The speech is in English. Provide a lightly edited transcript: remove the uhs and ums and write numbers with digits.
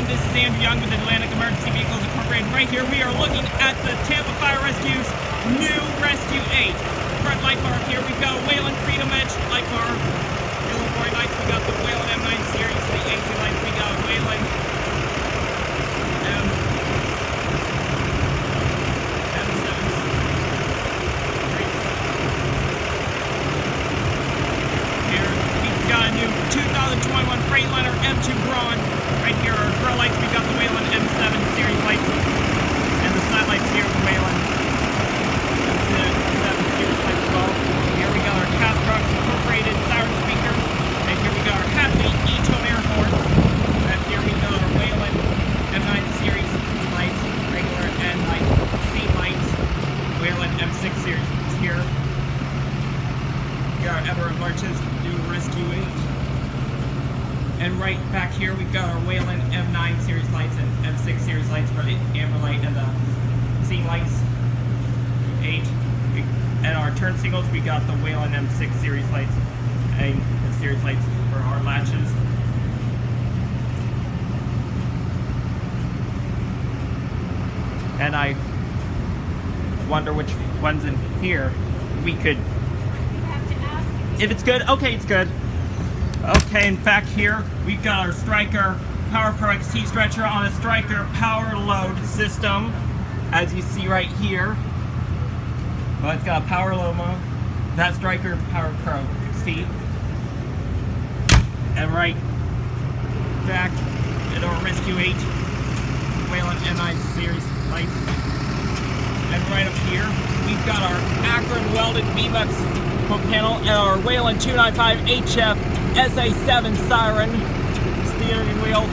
everyone, this is Andrew Young with Atlantic Emergency Vehicles Incorporated. Right here we are looking at the Tampa Fire Rescue's new Rescue 8. Front light bar here, we've got a Whelen Freedom Edge light bar. Yellow boy lights, we got the Whelen M9 series, the AC lights, we got a Whelen M7. Here we've got a new 2021 Freightliner M2 Braun. Right here are grill lights, we've got the Whelen M7 series lights, and the side lights here, the Whelen M7 series lights as well. Here we got our Castrol Incorporated siren speaker, and here we got our Happy E-tone air horns. And here we got our Whelen M9 series lights, regular and like scene lights, Whelen M6 series here. We got our Ever Marches, new Rescue 8. And right back here, we've got our Whelen M9 series lights and M6 series lights for the amber light and the scene lights. 8. And our turn signals, we got the Whelen M6 series lights and the series lights for our latches. And I wonder which ones in here we could. You have to ask. If it's good, okay, it's good. Okay, in fact here, we've got our Striker Power Pro XT stretcher on a Striker power load system, as you see right here. Well, it's got a power load mode. That Striker Power Pro XT. And right back at our Rescue 8 Whelen M9 series lights. And right up here, we've got our Akron welded VMUX panel and our Whelen 295 HF SA7 siren steering wheel